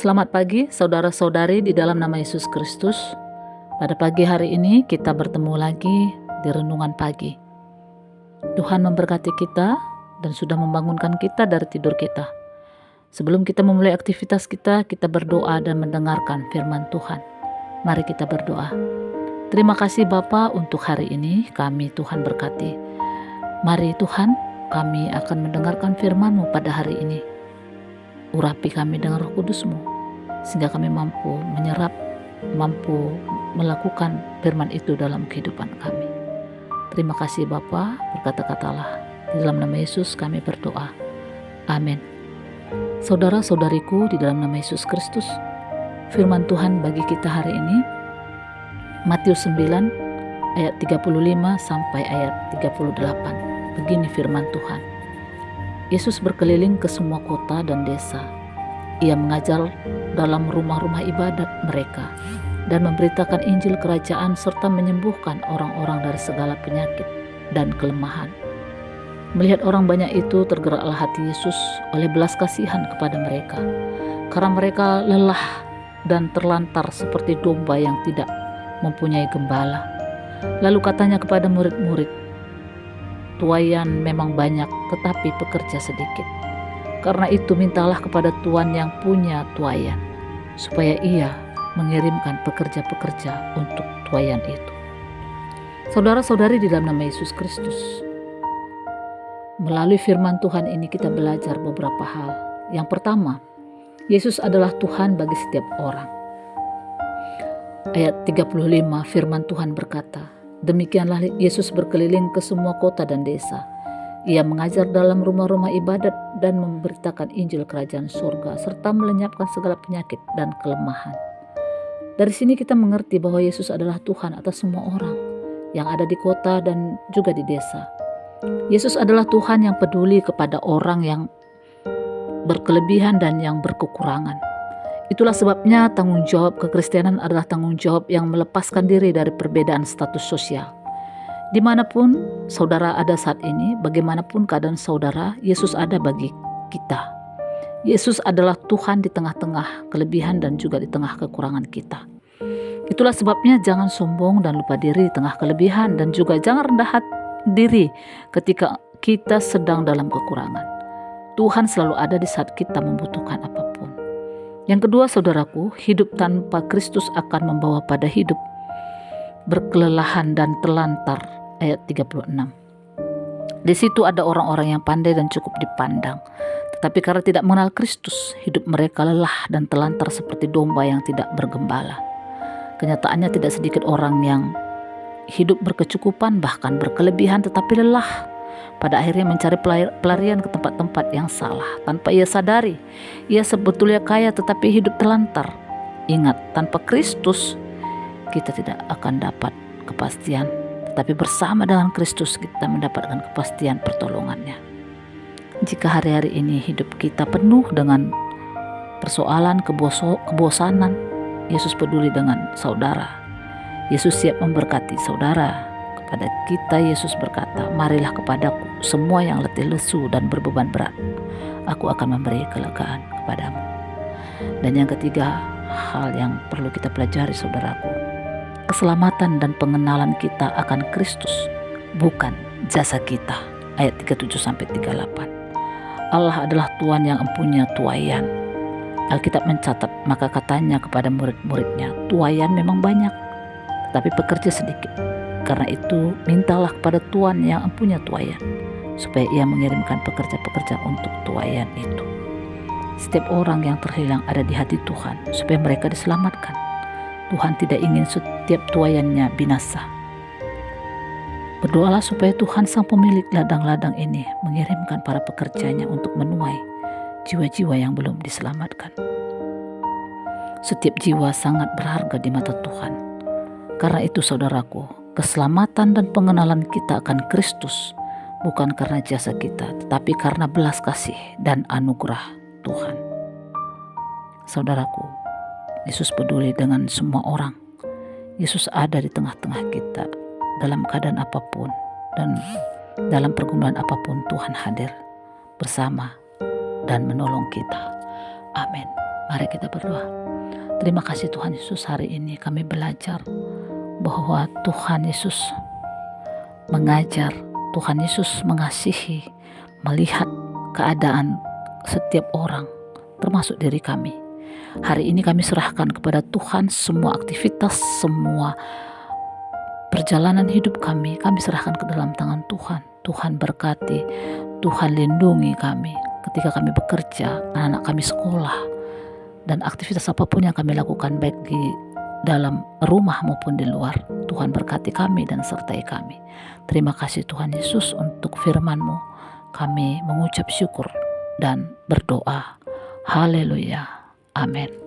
Selamat pagi saudara-saudari di dalam nama Yesus Kristus. Pada pagi hari ini kita bertemu lagi di renungan pagi. Tuhan memberkati kita dan sudah membangunkan kita dari tidur kita. Sebelum kita memulai aktivitas kita berdoa dan mendengarkan firman Tuhan. Mari kita berdoa. Terima kasih Bapa untuk hari ini, kami Tuhan berkati. Mari Tuhan, kami akan mendengarkan firman-Mu pada hari ini. Urapi kami dengan Roh Kudus-Mu, sehingga kami mampu menyerap, mampu melakukan firman itu dalam kehidupan kami. Terima kasih Bapa, berkata-katalah. Di dalam nama Yesus kami berdoa. Amin. Saudara-saudariku di dalam nama Yesus Kristus, firman Tuhan bagi kita hari ini, Matius 9 ayat 35 sampai ayat 38. Begini firman Tuhan. Yesus berkeliling ke semua kota dan desa. Ia mengajar dalam rumah-rumah ibadat mereka dan memberitakan Injil Kerajaan serta menyembuhkan orang-orang dari segala penyakit dan kelemahan. Melihat orang banyak itu, tergeraklah hati Yesus oleh belas kasihan kepada mereka, karena mereka lelah dan terlantar seperti domba yang tidak mempunyai gembala. Lalu katanya kepada murid-murid, "Tuaian memang banyak, tetapi pekerja sedikit. Karena itu mintalah kepada Tuan yang punya tuaian, supaya ia mengirimkan pekerja-pekerja untuk tuaian itu." Saudara-saudari di dalam nama Yesus Kristus, melalui firman Tuhan ini kita belajar beberapa hal. Yang pertama, Yesus adalah Tuhan bagi setiap orang. Ayat 35 firman Tuhan berkata, "Demikianlah Yesus berkeliling ke semua kota dan desa. Ia mengajar dalam rumah-rumah ibadat dan memberitakan Injil Kerajaan Surga serta melenyapkan segala penyakit dan kelemahan." Dari sini kita mengerti bahwa Yesus adalah Tuhan atas semua orang yang ada di kota dan juga di desa. Yesus adalah Tuhan yang peduli kepada orang yang berkelebihan dan yang berkekurangan. Itulah sebabnya tanggung jawab kekristenan adalah tanggung jawab yang melepaskan diri dari perbedaan status sosial. Dimanapun saudara ada saat ini, bagaimanapun keadaan saudara, Yesus ada bagi kita. Yesus adalah Tuhan di tengah-tengah kelebihan dan juga di tengah kekurangan kita. Itulah sebabnya jangan sombong dan lupa diri di tengah kelebihan, dan juga jangan rendah diri ketika kita sedang dalam kekurangan. Tuhan selalu ada di saat kita membutuhkan apapun. Yang kedua saudaraku, hidup tanpa Kristus akan membawa pada hidup berkelelahan dan terlantar. Ayat 36. Di situ ada orang-orang yang pandai dan cukup dipandang, tetapi karena tidak mengenal Kristus, hidup mereka lelah dan terlantar seperti domba yang tidak bergembala. Kenyataannya tidak sedikit orang yang hidup berkecukupan, bahkan berkelebihan, tetapi lelah. Pada akhirnya mencari pelarian ke tempat-tempat yang salah. Tanpa ia sadari, ia sebetulnya kaya tetapi hidup terlantar. Ingat, tanpa Kristus kita tidak akan dapat kepastian, tetapi bersama dengan Kristus kita mendapatkan kepastian pertolongannya. Jika hari-hari ini hidup kita penuh dengan persoalan, kebosanan, Yesus peduli dengan saudara. Yesus siap memberkati saudara. Kepada kita Yesus berkata, "Marilah kepadaku semua yang letih lesu dan berbeban berat, aku akan memberi kelegaan kepadamu." Dan yang ketiga, hal yang perlu kita pelajari saudaraku, keselamatan dan pengenalan kita akan Kristus, bukan jasa kita. Ayat 37-38. Allah adalah Tuhan yang empunya tuaian. Alkitab mencatat, maka katanya kepada murid-muridnya, "Tuaian memang banyak, tetapi pekerja sedikit. Karena itu mintalah kepada Tuhan yang empunya tuaian, supaya ia mengirimkan pekerja-pekerja untuk tuaian itu." Setiap orang yang terhilang ada di hati Tuhan, supaya mereka diselamatkan. Tuhan tidak ingin setiap tuaiannya binasa. Berdoalah supaya Tuhan sang pemilik ladang-ladang ini mengirimkan para pekerjanya untuk menuai jiwa-jiwa yang belum diselamatkan. Setiap jiwa sangat berharga di mata Tuhan. Karena itu saudaraku, keselamatan dan pengenalan kita akan Kristus bukan karena jasa kita, tetapi karena belas kasih dan anugerah Tuhan. Saudaraku, Yesus peduli dengan semua orang. Yesus ada di tengah-tengah kita dalam keadaan apapun dan dalam pergumulan apapun. Tuhan hadir bersama dan menolong kita. Amin. Mari kita berdoa. Terima kasih Tuhan Yesus, hari ini kami belajar bahwa Tuhan Yesus mengajar, Tuhan Yesus mengasihi, melihat keadaan setiap orang, termasuk diri kami. Hari ini kami serahkan kepada Tuhan semua aktivitas, semua perjalanan hidup kami serahkan ke dalam tangan Tuhan. Tuhan berkati, Tuhan lindungi kami ketika kami bekerja, anak-anak kami sekolah, dan aktivitas apapun yang kami lakukan baik di dalam rumah maupun di luar. Tuhan berkati kami dan sertai kami. Terima kasih Tuhan Yesus untuk firman-Mu. Kami mengucap syukur dan berdoa. Haleluya. Amin.